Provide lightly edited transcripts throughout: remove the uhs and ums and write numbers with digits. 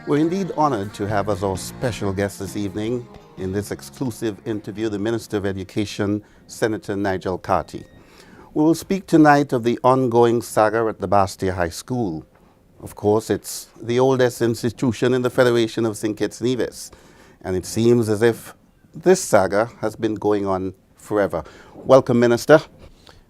We're indeed honored to have as our special guest this evening in this exclusive interview the Minister of Education, Senator Nigel Carty. We will speak tonight of the ongoing saga at the Basseterre High School. Of course, it's the oldest institution in the Federation of St. Kitts Nevis, and it seems as if this saga has been going on forever. Welcome, Minister.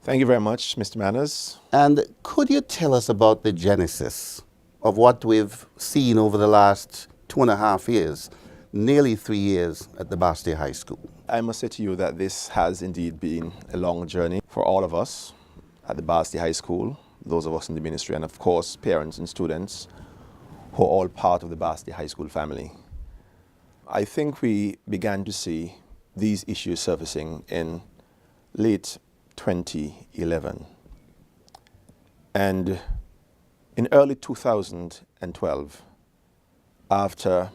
Thank you very much, Mr. Manners. And could you tell us about the genesis of what we've seen over the last 2.5 years, nearly 3 years at the Basseterre High School? I must say to you that this has indeed been a long journey for all of us at the Basseterre High School, those of us in the ministry, and of course parents and students who are all part of the Basseterre High School family. I think we began to see these issues surfacing in late 2011. And in early 2012, after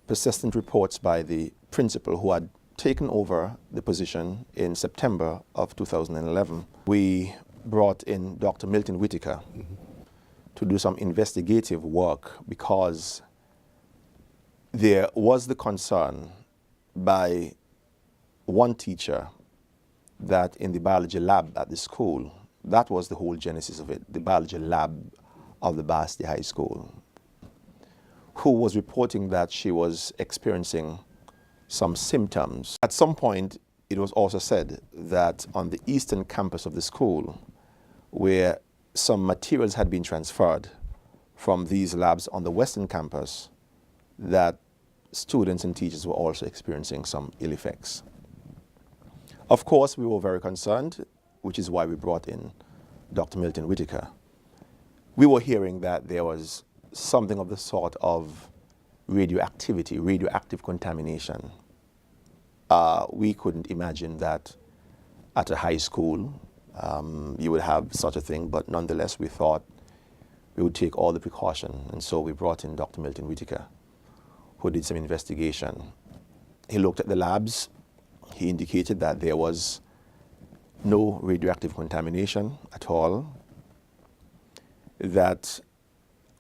persistent reports by the principal who had taken over the position in September of 2011, we brought in Dr. Milton Whitaker to do some investigative work because there was the concern by one teacher that in the biology lab at the school, that was the whole genesis of it, the biology lab of the Basseterre High School, who was reporting that she was experiencing some symptoms. At some point, it was also said that on the eastern campus of the school, where some materials had been transferred from these labs on the western campus, that students and teachers were also experiencing some ill effects. Of course, we were very concerned, which is why we brought in Dr. Milton Whitaker. We were hearing that there was something of the sort of radioactivity, radioactive contamination. We couldn't imagine that at a high school you would have such a thing, but nonetheless we thought we would take all the precaution, and so we brought in Dr. Milton Whitaker, who did some investigation. He looked at the labs. He indicated that there was no radioactive contamination at all, that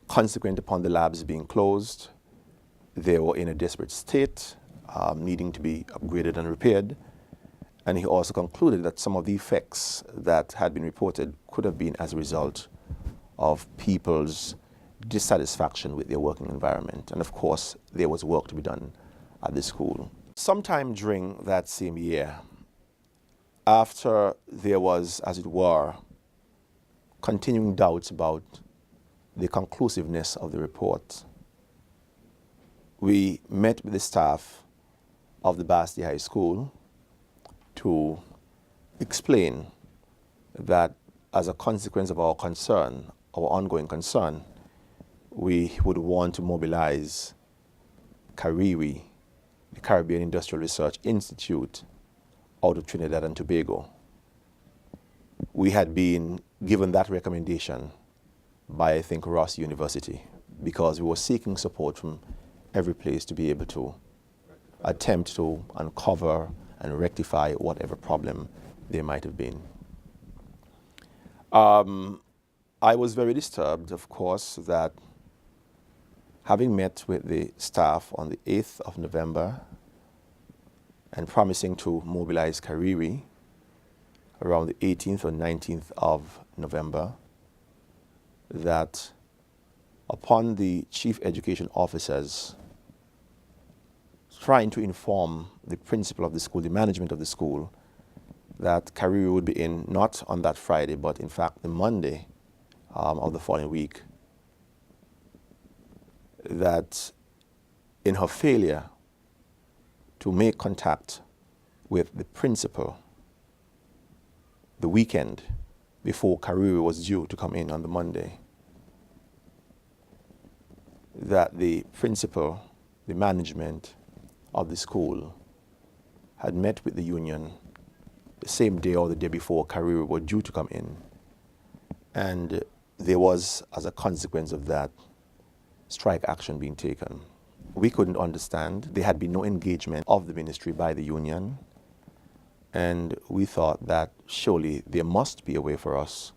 consequent upon the labs being closed, they were in a desperate state, needing to be upgraded and repaired. And he also concluded that some of the effects that had been reported could have been as a result of people's dissatisfaction with their working environment. And of course, there was work to be done at the school. Sometime during that same year, after there was, as it were, continuing doubts about the conclusiveness of the report, we met with the staff of the Basseterre High School to explain that as a consequence of our concern, our ongoing concern, we would want to mobilize CARIRI, the Caribbean Industrial Research Institute, out of Trinidad and Tobago. We had been given that recommendation by, I think, Ross University, because we were seeking support from every place to be able to attempt to uncover and rectify whatever problem there might have been. I was very disturbed, of course, that having met with the staff on the 8th of November and promising to mobilize CARIRI around the 18th or 19th of November, that upon the chief education officers trying to inform the principal of the school, the management of the school, that CARIRI would be in not on that Friday, but in fact the Monday of the following week, that in her failure to make contact with the principal the weekend before CARIRI was due to come in on the Monday, that the principal, the management of the school, had met with the union the same day or the day before CARIRI were due to come in. And there was, as a consequence of that, strike action being taken. We couldn't understand. There had been no engagement of the ministry by the union. And we thought that surely there must be a way for us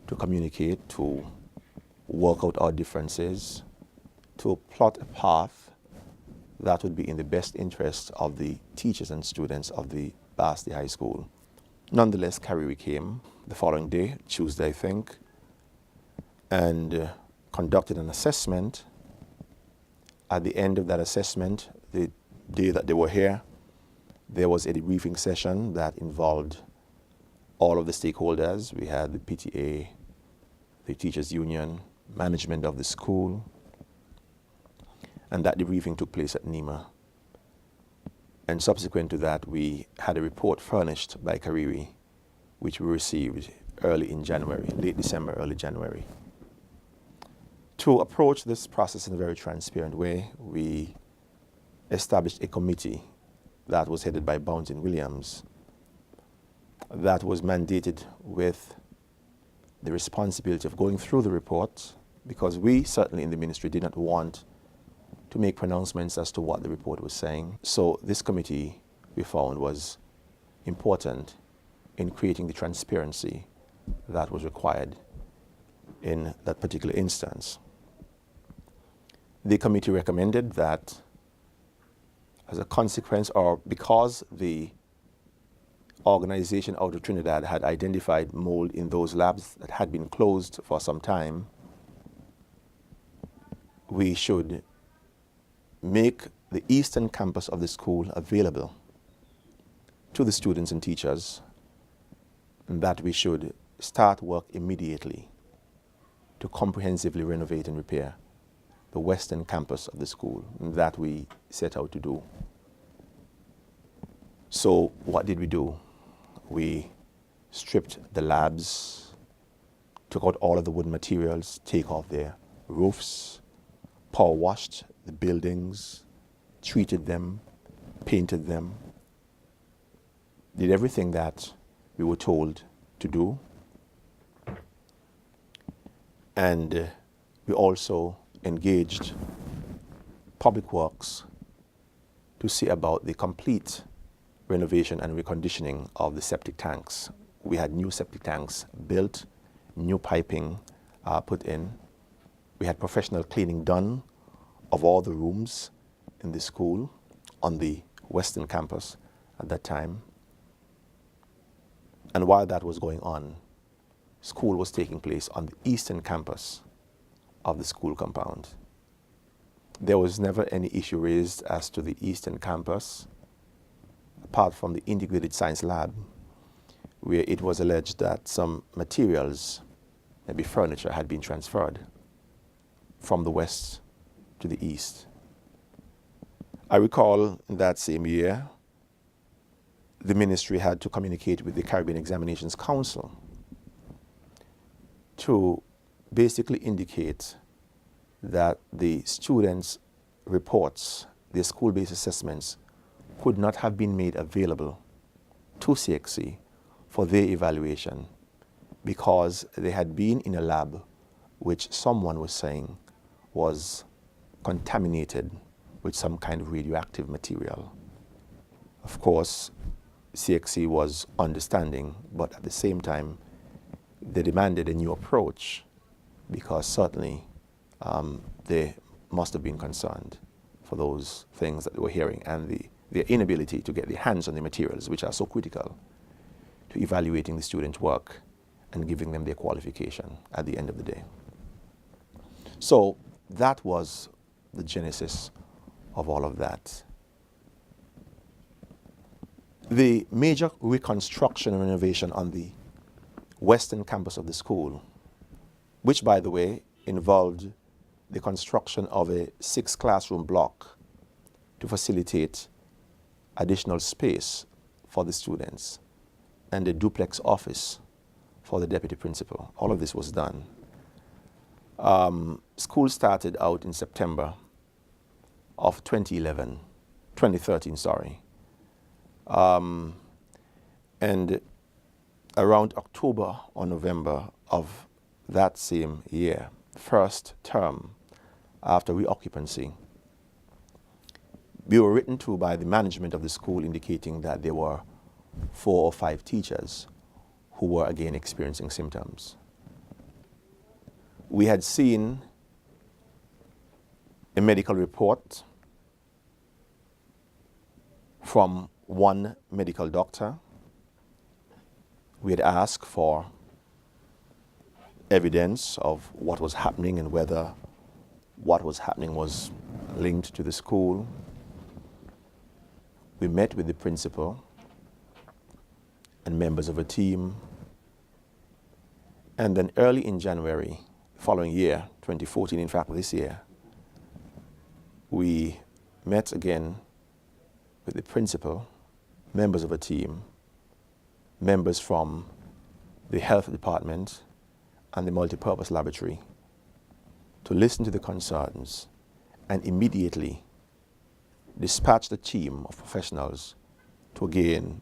to communicate, to work out our differences, to plot a path that would be in the best interest of the teachers and students of the Basseterre High School. Nonetheless, Carty came the following day, Tuesday I think, and conducted an assessment. At the end of that assessment, the day that they were here, there was a debriefing session that involved all of the stakeholders. We had the PTA, the teachers union, management of the school, and that debriefing took place at NEMA. And subsequent to that, we had a report furnished by Carty, which we received early in January, late December, early January. To approach this process in a very transparent way, we established a committee that was headed by Bounds and Williams that was mandated with the responsibility of going through the report, because we certainly in the ministry did not want to make pronouncements as to what the report was saying. So this committee, we found, was important in creating the transparency that was required in that particular instance. The committee recommended that as a consequence, or because the organization out of Trinidad had identified mold in those labs that had been closed for some time, we should make the eastern campus of the school available to the students and teachers, and that we should start work immediately to comprehensively renovate and repair the western campus of the school, and that we set out to do. So what did we do? We stripped the labs, took out all of the wooden materials, take off their roofs, power washed the buildings, treated them, painted them, did everything that we were told to do. And we also engaged Public Works to see about the complete renovation and reconditioning of the septic tanks. We had new septic tanks built, new piping put in. We had professional cleaning done of all the rooms in the school on the western campus at that time. And while that was going on, school was taking place on the eastern campus of the school compound. There was never any issue raised as to the eastern campus, apart from the integrated science lab, where it was alleged that some materials, maybe furniture, had been transferred from the west to the east. I recall in that same year, the ministry had to communicate with the Caribbean Examinations Council to basically indicate that the students' reports, their school-based assessments, could not have been made available to CXC for their evaluation because they had been in a lab which someone was saying was contaminated with some kind of radioactive material. Of course, CXC was understanding, but at the same time, they demanded a new approach because certainly they must have been concerned for those things that they were hearing and their inability to get their hands on the materials, which are so critical to evaluating the student work and giving them their qualification at the end of the day. So that was the genesis of all of that. The major reconstruction and renovation on the western campus of the school, which, by the way, involved the construction of a 6-classroom block to facilitate additional space for the students and a duplex office for the deputy principal. All of this was done. School started out in September of 2013, sorry. And around October or November of that same year, first term after reoccupancy, we were written to by the management of the school indicating that there were 4 or 5 teachers who were again experiencing symptoms. We had seen a medical report from one medical doctor. We had asked for evidence of what was happening and whether what was happening was linked to the school. We met with the principal and members of a team. And then early in January, following year, 2014, in fact, this year, we met again with the principal, members of a team, members from the health department and the multipurpose laboratory to listen to the concerns and immediately dispatch the team of professionals to again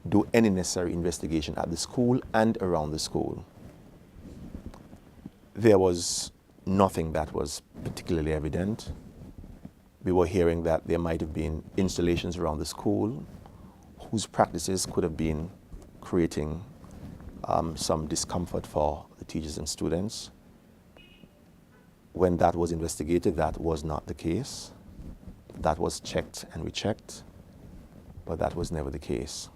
do any necessary investigation at the school and around the school. There was nothing that was particularly evident. We were hearing that there might have been installations around the school whose practices could have been creating some discomfort for the teachers and students. When that was investigated, that was not the case. That was checked and rechecked, but that was never the case.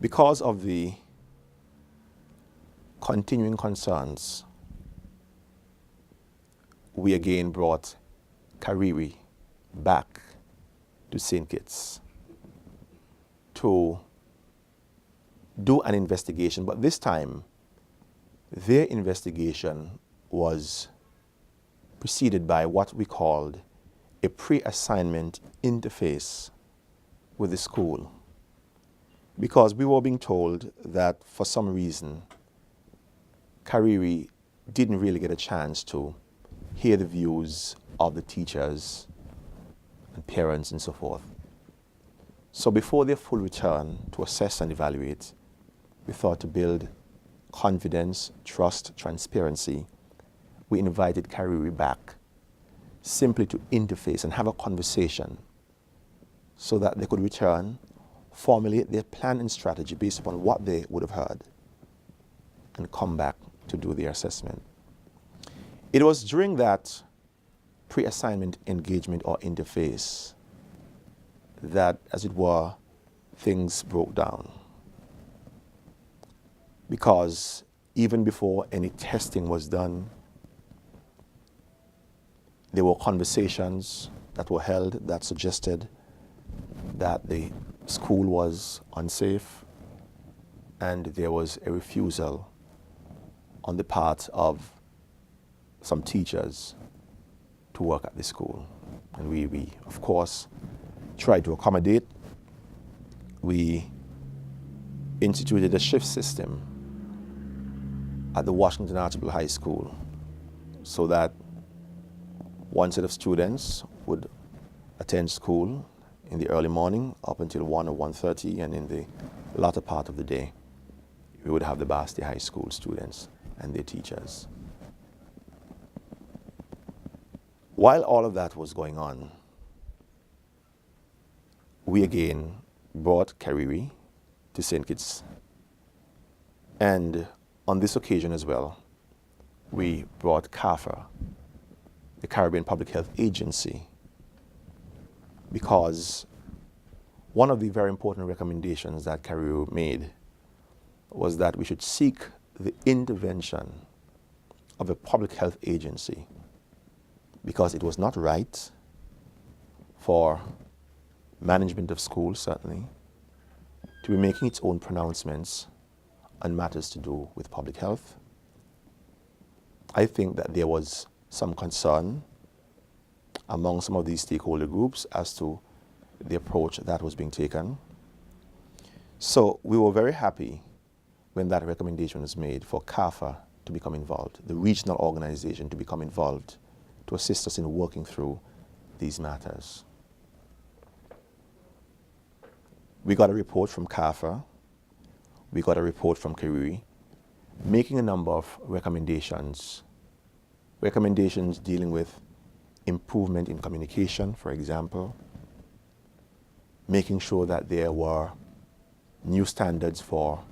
Because of the continuing concerns, we again brought Kariri back to St. Kitts to do an investigation, but this time their investigation was preceded by what we called a pre-assignment interface with the school, because we were being told that for some reason Kariri didn't really get a chance to hear the views of the teachers and parents and so forth. So before their full return to assess and evaluate, we thought to build confidence, trust, transparency, we invited Kariri back simply to interface and have a conversation so that they could return, formulate their plan and strategy based upon what they would have heard, and come back to do their assessment. It was during that pre-assignment engagement or interface that, as it were, things broke down. Because even before any testing was done, there were conversations that were held that suggested that the school was unsafe, and there was a refusal on the part of some teachers to work at the school. And we of course, tried to accommodate. We instituted a shift system at the Washington Archibald High School so that one set of students would attend school in the early morning up until 1 or 1:30, and in the latter part of the day, we would have the Basseterre High School students and their teachers. While all of that was going on, we again brought Kariri to St. Kitts. And on this occasion as well, we brought CAFA, the Caribbean Public Health Agency, because one of the very important recommendations that Kariri made was that we should seek the intervention of a public health agency, because it was not right for management of schools, certainly, to be making its own pronouncements on matters to do with public health. I think that there was some concern among some of these stakeholder groups as to the approach that was being taken. So we were very happy when that recommendation was made for CAFA to become involved, the regional organization to become involved, to assist us in working through these matters. We got a report from CAFA, we got a report from Kariri, making a number of recommendations dealing with improvement in communication, for example, making sure that there were new standards for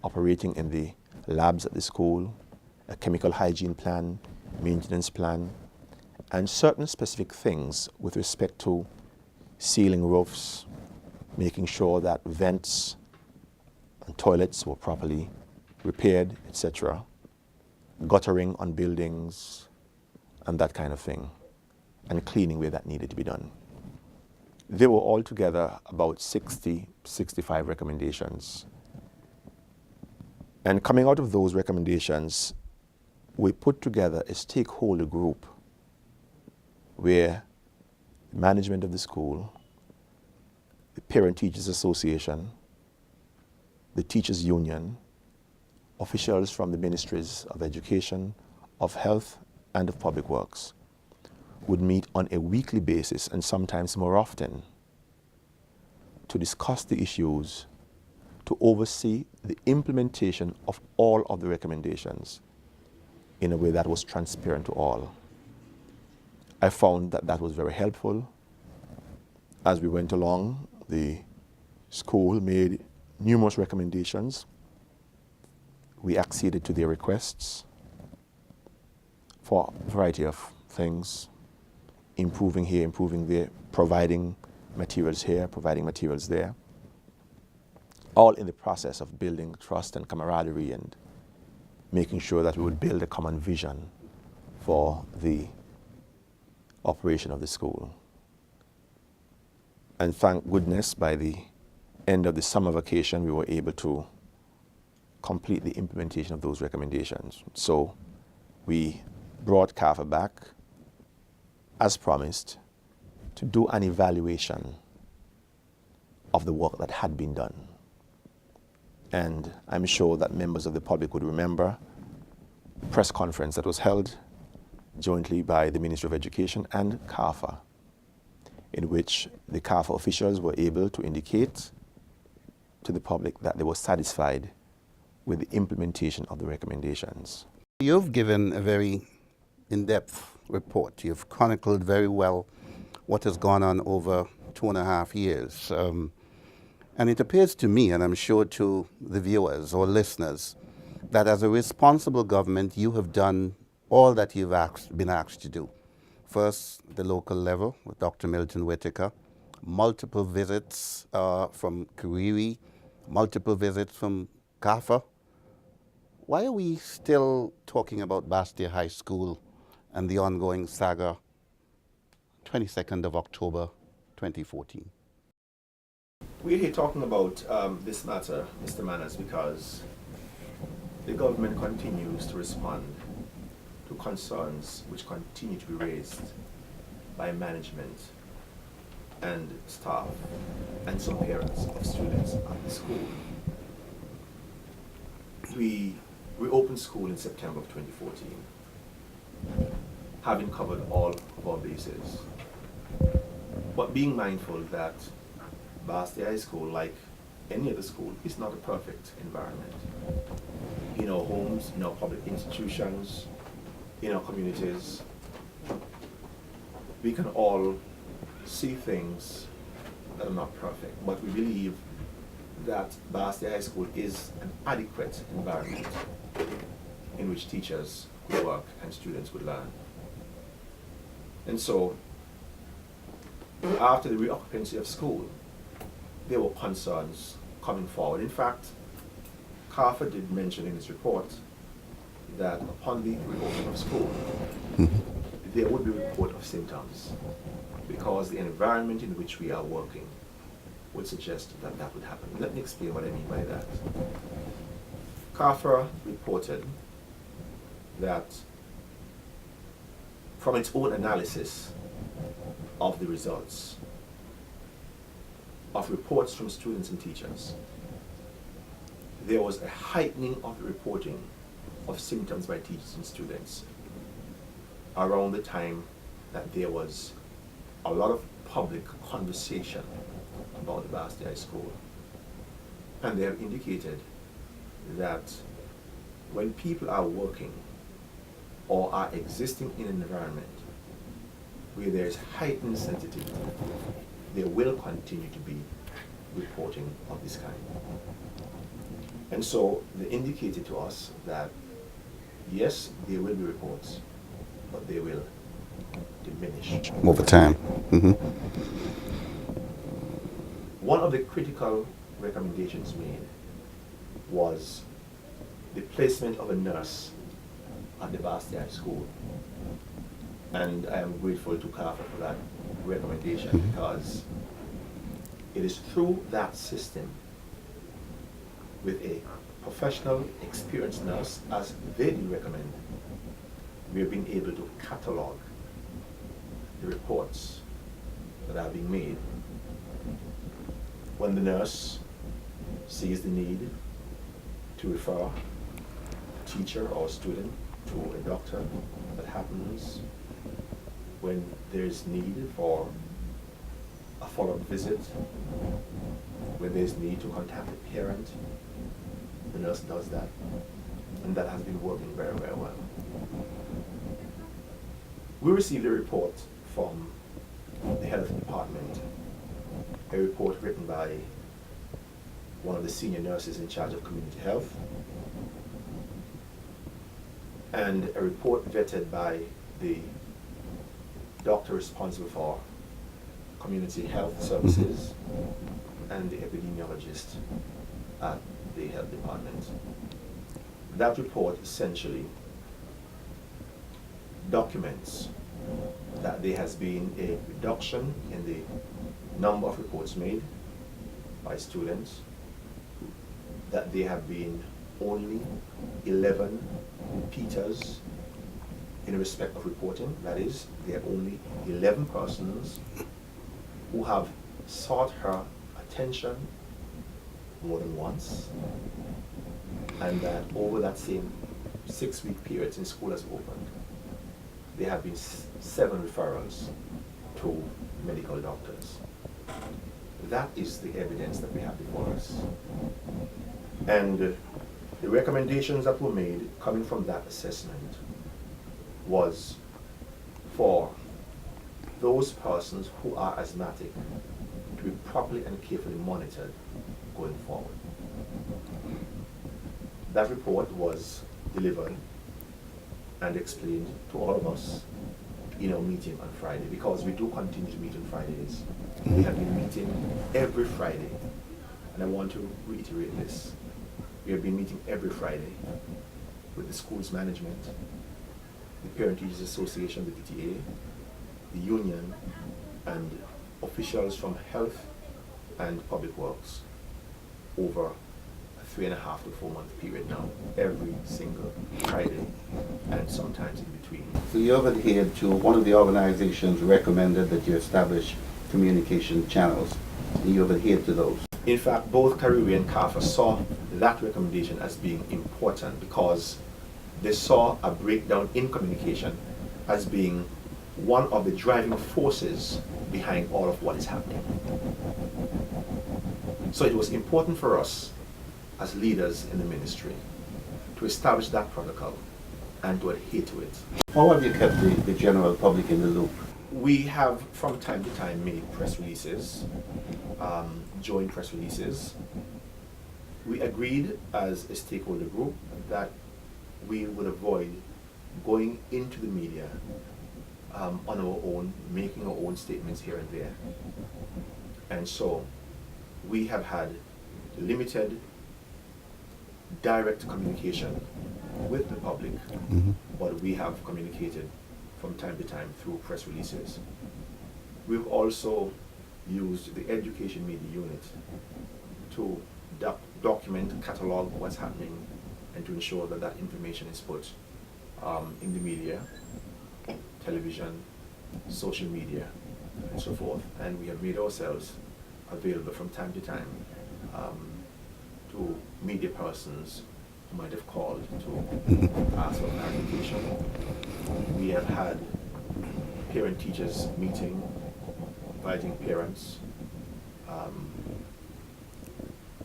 operating in the labs at the school, a chemical hygiene plan, maintenance plan, and certain specific things with respect to sealing roofs, making sure that vents and toilets were properly repaired, etc., guttering on buildings, and that kind of thing, and cleaning where that needed to be done. There were altogether about 65 recommendations. And coming out of those recommendations, we put together a stakeholder group where the management of the school, the Parent Teachers Association, the Teachers Union, officials from the Ministries of Education, of Health, and of Public Works would meet on a weekly basis, and sometimes more often, to discuss the issues, to oversee the implementation of all of the recommendations in a way that was transparent to all. I found that that was very helpful. As we went along, the school made numerous recommendations. We acceded to their requests for a variety of things, improving here, improving there, providing materials here, providing materials there, all in the process of building trust and camaraderie and making sure that we would build a common vision for the operation of the school. And thank goodness, by the end of the summer vacation, we were able to complete the implementation of those recommendations. So we brought CAFA back, as promised, to do an evaluation of the work that had been done. And I'm sure that members of the public would remember a press conference that was held jointly by the Ministry of Education and CAFA, in which the CAFA officials were able to indicate to the public that they were satisfied with the implementation of the recommendations. You've given a very in-depth report. You've chronicled very well what has gone on over 2.5 years. And it appears to me, and I'm sure to the viewers or listeners, that as a responsible government, you have done all that you've been asked to do. First, the local level with Dr. Milton Whitaker, multiple visits from Kariri, multiple visits from CAFA. Why are we still talking about Basseterre High School and the ongoing saga 22nd of October 2014? We're here talking about this matter, Mr. Manners, because the government continues to respond to concerns which continue to be raised by management and staff and some parents of students at the school. We reopened school in September of 2014, having covered all of our bases, but being mindful that Basseterre High School, like any other school, is not a perfect environment. In our homes, in our public institutions, in our communities, we can all see things that are not perfect, but we believe that Basseterre High School is an adequate environment in which teachers could work and students could learn. And so, after the reoccupancy of school, there were concerns coming forward. In fact, CAFA did mention in his report that upon the reopening of school, there would be a report of symptoms, because the environment in which we are working would suggest that that would happen. Let me explain what I mean by that. CAFA reported that from its own analysis of the results of reports from students and teachers, there was a heightening of the reporting of symptoms by teachers and students around the time that there was a lot of public conversation about the Basseterre High School. And they have indicated that when people are working or are existing in an environment where there is heightened sensitivity, there will continue to be reporting of this kind. And so they indicated to us that yes, there will be reports, but they will diminish Over time. Mm-hmm. One of the critical recommendations made was the placement of a nurse at the Basseterre High School. And I am grateful to CAFA for that recommendation because it is through that system with a professional, experienced nurse, as they do recommend, we have been able to catalog the reports that are being made. When the nurse sees the need to refer a teacher or a student to a doctor, that happens. When there's need for a follow-up visit, when there's need to contact a parent, the nurse does that. And that has been working very, very well. We received a report from the health department, a report written by one of the senior nurses in charge of community health, and a report vetted by the doctor responsible for community health services and the epidemiologist at the health department. That report essentially documents that there has been a reduction in the number of reports made by students, that there have been only 11 repeaters in respect of reporting. That is, there are only 11 persons who have sought her attention more than once, and that over that same 6-week period since school has opened, there have been 7 referrals to medical doctors. That is the evidence that we have before us. And the recommendations that were made coming from that assessment was for those persons who are asthmatic to be properly and carefully monitored going forward. That report was delivered and explained to all of us in our meeting on Friday, because we do continue to meet on Fridays. We have been meeting every Friday, and I want to reiterate this. We have been meeting every Friday with the school's management, the Parent Teachers Association, the PTA, the union, and officials from health and public works over a 3.5 to 4 month period now, every single Friday, and sometimes in between. So you have adhered to, one of the organizations recommended that you establish communication channels. You have adhered to those. In fact, both Kariri and CAFA saw that recommendation as being important because they saw a breakdown in communication as being one of the driving forces behind all of what is happening. So it was important for us as leaders in the ministry to establish that protocol and to adhere to it. How have you kept the general public in the loop? We have from time to time made press releases, joint press releases. We agreed as a stakeholder group that we would avoid going into the media on our own, making our own statements here and there. And so we have had limited direct communication with the public, but we have communicated from time to time through press releases. We've also used the education media unit to document, catalog what's happening, and to ensure that that information is put in the media, television, social media, and so forth. And we have made ourselves available from time to time to media persons who might have called to ask for clarification. We have had parent-teachers meeting, inviting parents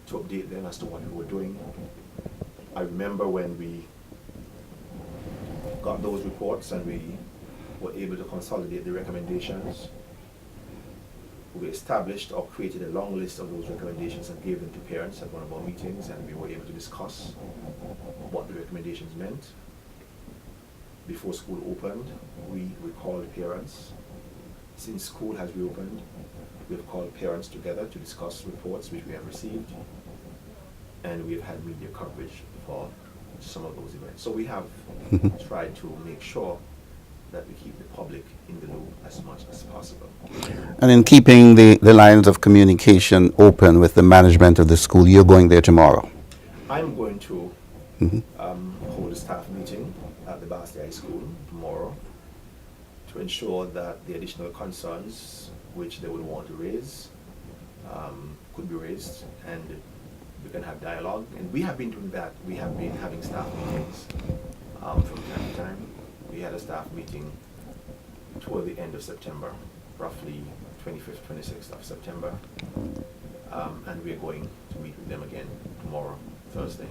to update them as to what we were doing. I remember when we got those reports and we were able to consolidate the recommendations. We established or created a long list of those recommendations and gave them to parents at one of our meetings, and we were able to discuss what the recommendations meant. before school opened, we called parents. Since school has reopened, we've called parents together to discuss reports which we have received, and we've had media coverage for some of those events. So we have tried to make sure that we keep the public in the loop as much as possible. And in keeping the lines of communication open with the management of the school, you're going there tomorrow? I'm going to hold a staff meeting at the Basseterre High School tomorrow to ensure that the additional concerns which they would want to raise could be raised, and we can have dialogue. And we have been doing that. We have been having staff meetings from time to time. We had a staff meeting toward the end of September, roughly 25th, 26th of September. And we're going to meet with them again tomorrow, Thursday.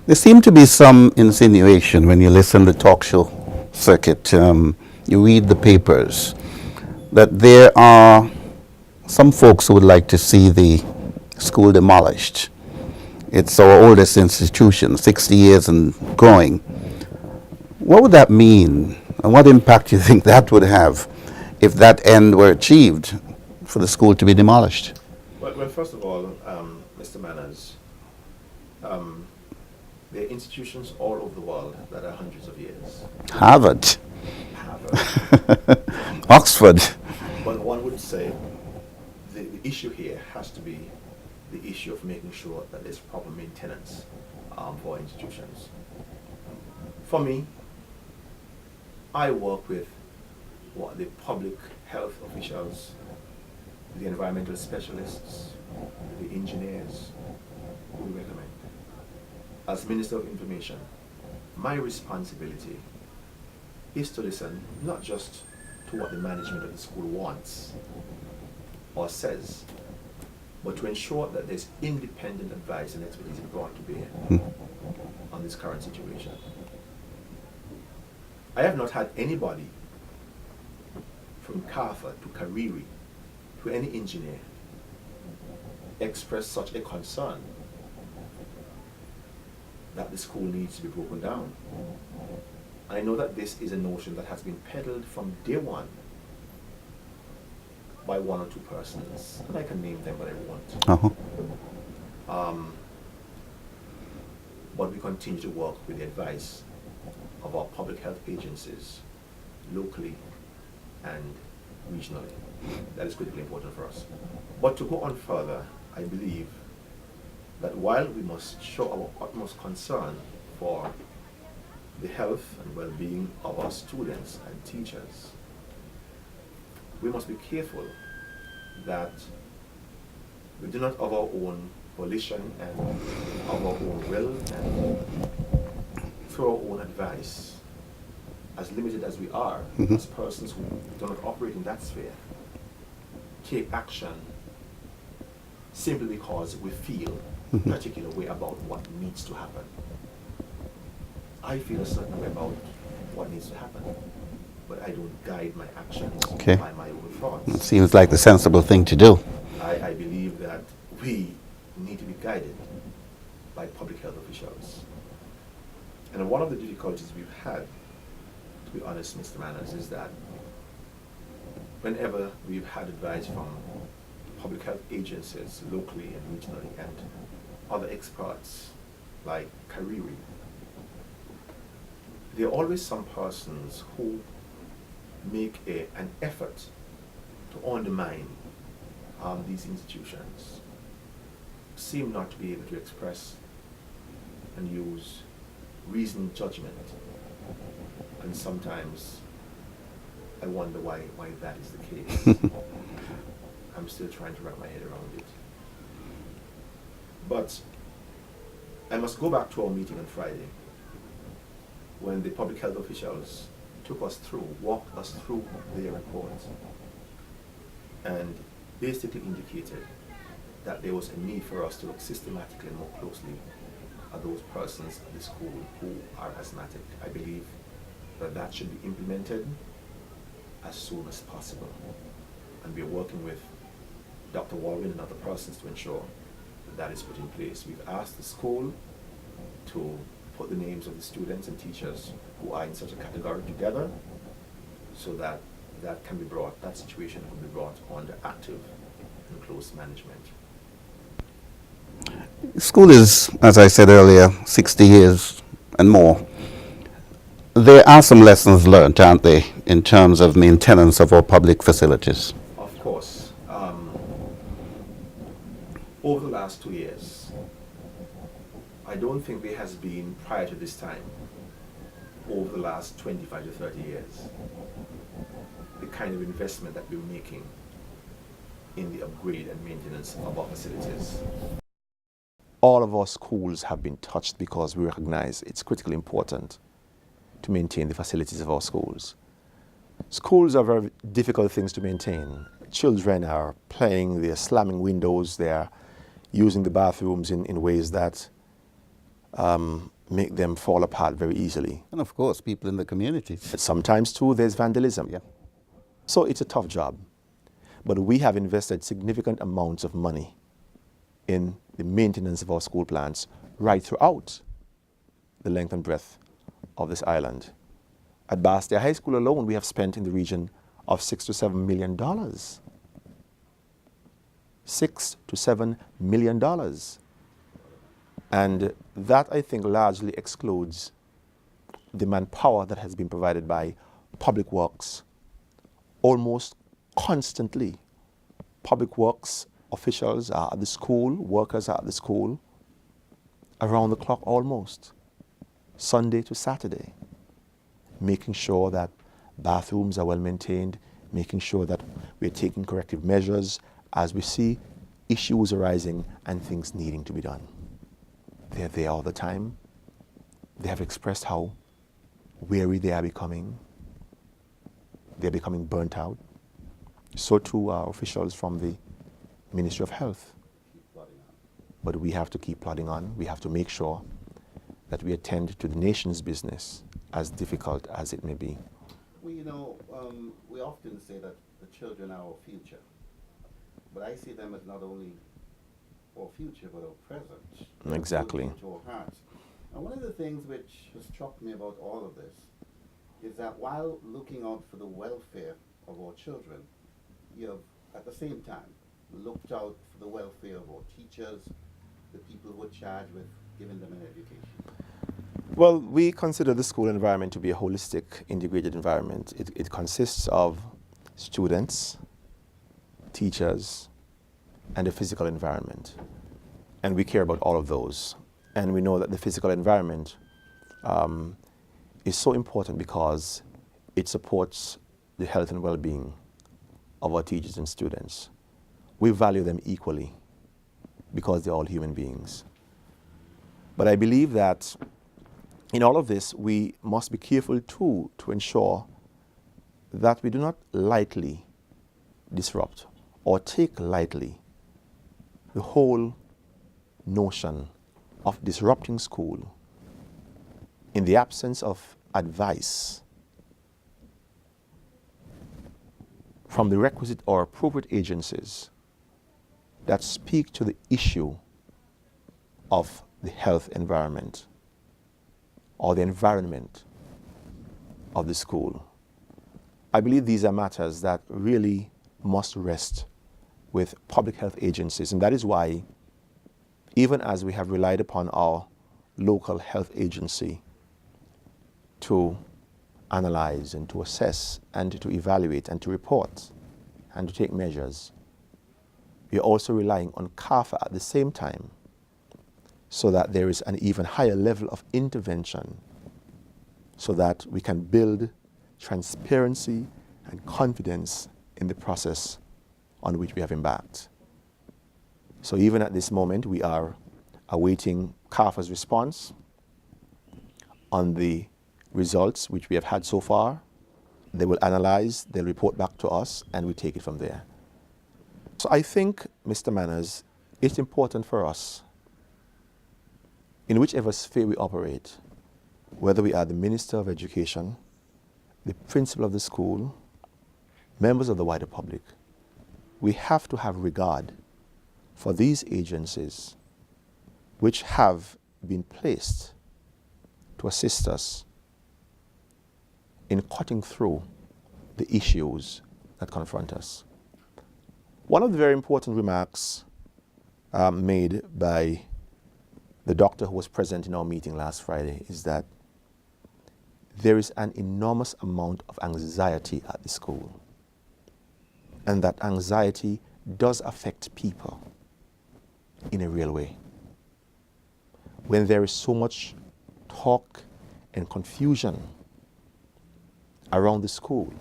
There seemed to be some insinuation when you listen to the talk show circuit, you read the papers, that there are some folks who would like to see the school demolished. It's our oldest institution, 60 years and growing. What would that mean, and what impact do you think that would have if that end were achieved for the school to be demolished? Well, first of all, Mr. Manners, there are institutions all over the world that are hundreds of years. Harvard. Oxford. But one would say the issue here has to be the issue of making sure that there's proper maintenance for institutions. For me, I work with the public health officials, the environmental specialists, the engineers who we recommend. As Minister of Information, my responsibility is to listen not just to what the management of the school wants or says, but to ensure that there's independent advice and expertise brought to bear on this current situation. I have not had anybody from Kafa to Kariri to any engineer express such a concern that the school needs to be broken down. I know that this is a notion that has been peddled from day one by one or two persons, and I can name them, but I won't. But we continue to work with the advice of our public health agencies, locally and regionally. That is critically important for us. But to go on further, I believe that while we must show our utmost concern for the health and well-being of our students and teachers, we must be careful that we do not of our own volition and of our own will and through our own advice, as limited as we are, as persons who do not operate in that sphere, take action simply because we feel a particular way about what needs to happen. I feel a certain way about what needs to happen, but I don't guide my actions by my own thoughts. It seems like the sensible thing to do. I believe that we need to be guided by public health officials. And one of the difficulties we've had, to be honest, Mr. Manners, is that whenever we've had advice from public health agencies locally and regionally and other experts like Kariri, there are always some persons who make an effort to undermine these institutions, seem not to be able to express and use reasoned judgment. And sometimes I wonder why that is the case. I'm still trying to wrap my head around it. But I must go back to our meeting on Friday, when the public health officials took us through, walked us through their report, and basically indicated that there was a need for us to look systematically and more closely at those persons at the school who are asthmatic. I believe that that should be implemented as soon as possible. And we're working with Dr. Warren and other persons to ensure that that is put in place. We've asked the school to put the names of the students and teachers who are in such a category together, so that that situation can be brought under active and close management. School is, as I said earlier, 60 years and more. There are some lessons learned, aren't there, in terms of maintenance of our public facilities? Of course. Over the last 2 years, I don't think there has been, prior to this time, over the last 25 to 30 years, the kind of investment that we're making in the upgrade and maintenance of our facilities. All of our schools have been touched because we recognize it's critically important to maintain the facilities of our schools. Schools are very difficult things to maintain. Children are playing, they're slamming windows, they're using the bathrooms in ways that make them fall apart very easily. And of course, people in the communities. But sometimes too, there's vandalism. Yeah. So it's a tough job. But we have invested significant amounts of money in the maintenance of our school plants right throughout the length and breadth of this island. At Basseterre High School alone, we have spent in the region of $6 to $7 million. $6 to $7 million. And that, I think, largely excludes the manpower that has been provided by Public Works. Almost constantly, Public Works officials are at the school, workers are at the school, around the clock almost, Sunday to Saturday, making sure that bathrooms are well maintained, making sure that we're taking corrective measures as we see issues arising and things needing to be done. They're there all the time. They have expressed how weary they are becoming. They're becoming burnt out. So too are officials from the Ministry of Health. But we have to keep plodding on. We have to make sure that we attend to the nation's business, as difficult as it may be. Well, we often say that the children are our future. But I see them as not only our future, but our present. Exactly. To our hearts. And one of the things which has struck me about all of this is that while looking out for the welfare of our children, you have, at the same time, looked out for the welfare of our teachers, the people who are charged with giving them an education. Well, we consider the school environment to be a holistic, integrated environment. It consists of students, teachers, and the physical environment. And we care about all of those. And we know that the physical environment is so important because it supports the health and well-being of our teachers and students. We value them equally because they're all human beings. But I believe that in all of this, we must be careful too to ensure that we do not lightly disrupt or take lightly the whole notion of disrupting school in the absence of advice from the requisite or appropriate agencies that speak to the issue of the health environment or the environment of the school. I believe these are matters that really must rest with public health agencies, and that is why, even as we have relied upon our local health agency to analyze and to assess and to evaluate and to report and to take measures, we are also relying on CAFA at the same time so that there is an even higher level of intervention so that we can build transparency and confidence in the process on which we have embarked. So even at this moment, we are awaiting CAFA's response on the results which we have had so far. They will analyze, they'll report back to us, and we take it from there. So I think, Mr. Manners, it's important for us, in whichever sphere we operate, whether we are the Minister of Education, the principal of the school, members of the wider public, we have to have regard for these agencies which have been placed to assist us in cutting through the issues that confront us. One of the very important remarks made by the doctor who was present in our meeting last Friday is that there is an enormous amount of anxiety at the school, and that anxiety does affect people in a real way. When there is so much talk and confusion around the school,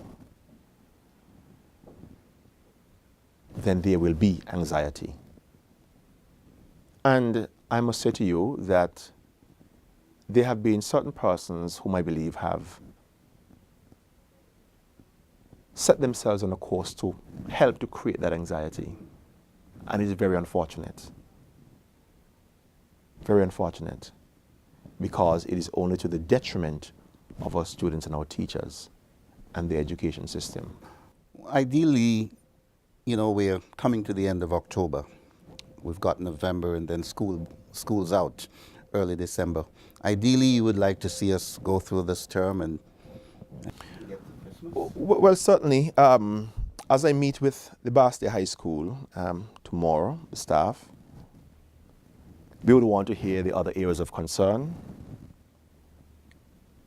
then there will be anxiety. And I must say to you that there have been certain persons whom I believe have set themselves on a course to help to create that anxiety. And it is very unfortunate. Very unfortunate, because it is only to the detriment of our students and our teachers and the education system. Ideally, you know, we're coming to the end of October. We've got November, and then school's out early December. Ideally, you would like to see us go through this term and... Well, certainly, as I meet with the Basseterre High School tomorrow, the staff, we would want to hear the other areas of concern.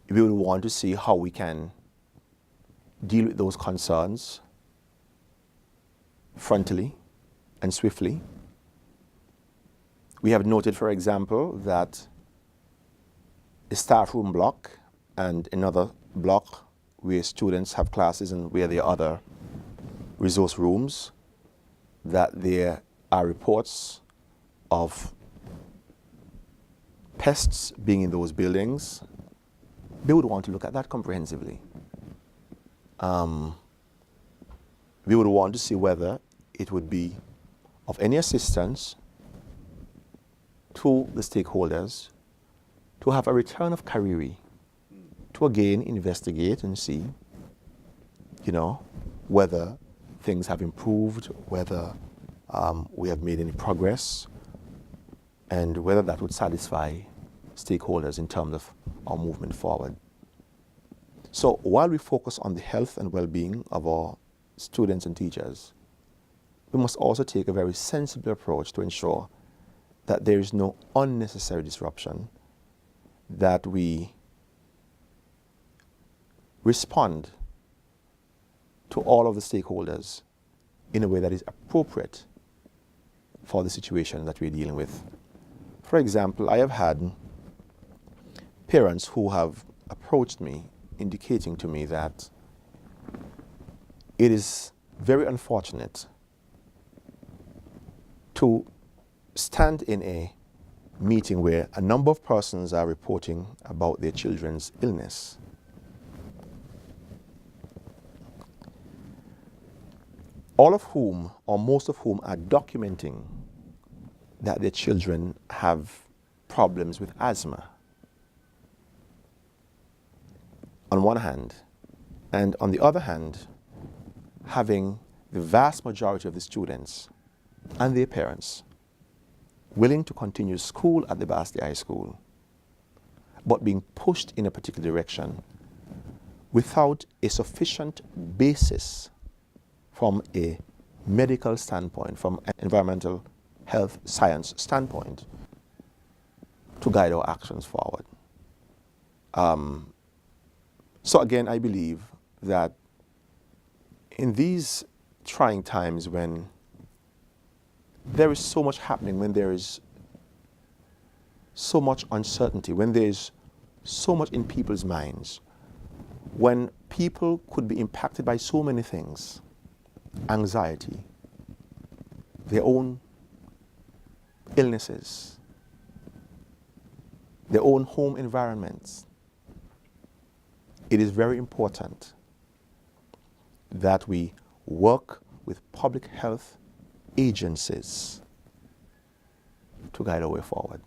We would want to see how we can deal with those concerns frontally and swiftly. We have noted, for example, that a staff room block and another block where students have classes and where there are other resource rooms, that there are reports of pests being in those buildings. We would want to look at that comprehensively. We would want to see whether it would be of any assistance to the stakeholders to have a return of carriere, to again investigate and see, you know, whether things have improved, whether we have made any progress, and whether that would satisfy stakeholders in terms of our movement forward. So while we focus on the health and well-being of our students and teachers, we must also take a very sensible approach to ensure that there is no unnecessary disruption, that we respond to all of the stakeholders in a way that is appropriate for the situation that we're dealing with. For example, I have had parents who have approached me indicating to me that it is very unfortunate to stand in a meeting where a number of persons are reporting about their children's illness. All of whom, or most of whom, are documenting that their children have problems with asthma, on one hand, and on the other hand, having the vast majority of the students and their parents willing to continue school at the Basseterre High School, but being pushed in a particular direction without a sufficient basis from a medical standpoint, from an environmental health science standpoint, to guide our actions forward. So again, I believe that in these trying times when there is so much happening, when there is so much uncertainty, when there is so much in people's minds, when people could be impacted by so many things, anxiety, their own illnesses, their own home environments, it is very important that we work with public health agencies to guide our way forward.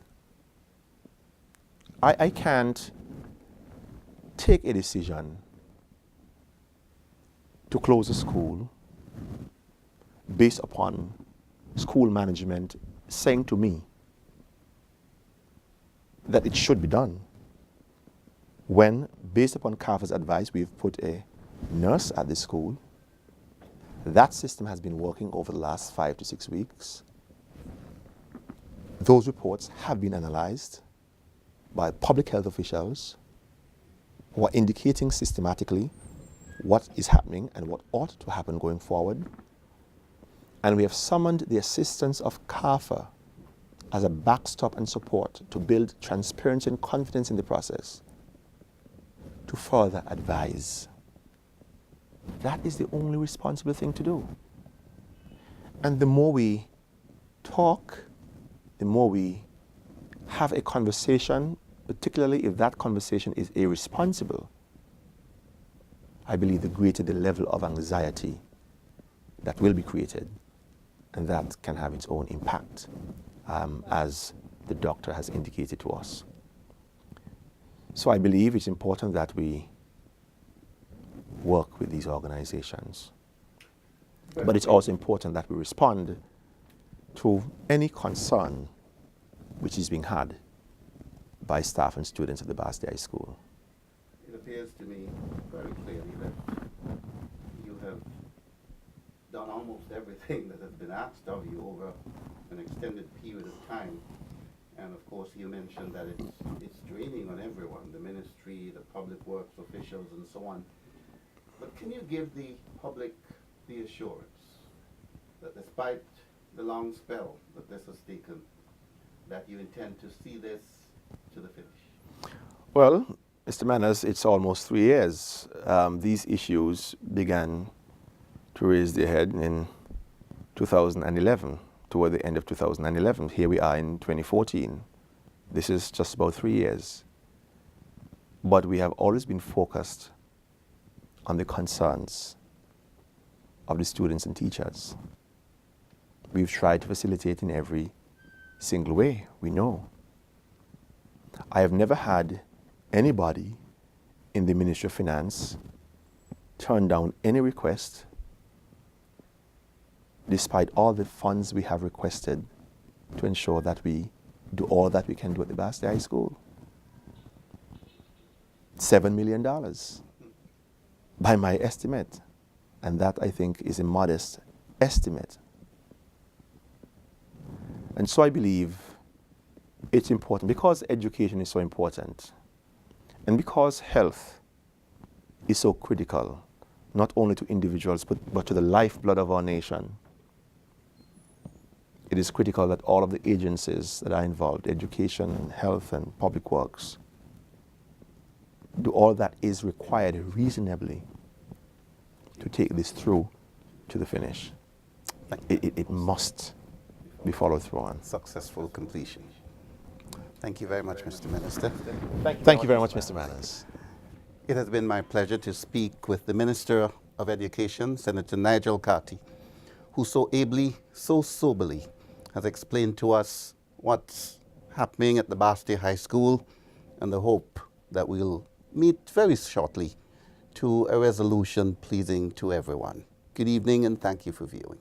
I can't take a decision to close a school based upon school management saying to me that it should be done. when, based upon CAFA's advice, we've put a nurse at the school. That system has been working over the last 5 to 6 weeks. Those reports have been analyzed by public health officials who are indicating systematically what is happening and what ought to happen going forward. And we have summoned the assistance of CAFA as a backstop and support to build transparency and confidence in the process, to further advise. That is the only responsible thing to do. And the more we talk, the more we have a conversation, particularly if that conversation is irresponsible, I believe the greater the level of anxiety that will be created, and that can have its own impact, as the doctor has indicated to us. So I believe it's important that we work with these organizations. But it's also important that we respond to any concern which is being had by staff and students at the Basseterre High School. It appears to me very clearly that you have done almost everything that has been asked of you over an extended period of time. And of course you mentioned that it's draining on everyone, the ministry, the public works officials and so on. But can you give the public the assurance that despite the long spell that this has taken, that you intend to see this to the finish? Well, Mr. Manners, it's almost 3 years. These issues began to raise their head in 2011, toward the end of 2011. Here we are in 2014. This is just about 3 years. But we have always been focused on the concerns of the students and teachers. We've tried to facilitate in every single way we know. I have never had anybody in the Ministry of Finance turn down any request, despite all the funds we have requested to ensure that we do all that we can do at the Basseterre High School. $7 million by my estimate, and that I think is a modest estimate. And so I believe it's important because education is so important, and because health is so critical, not only to individuals but to the lifeblood of our nation. It is critical that all of the agencies that are involved, education and health and public works, do all that is required reasonably to take this through to the finish. It must be followed through on. Successful completion. Thank you very much, Mr. Minister. Thank you very much, Mr. Manners. It has been my pleasure to speak with the Minister of Education, Senator Nigel Carty, who so ably, so soberly has explained to us what's happening at the Basseterre High School and the hope that we'll meet very shortly to a resolution pleasing to everyone. Good evening and thank you for viewing.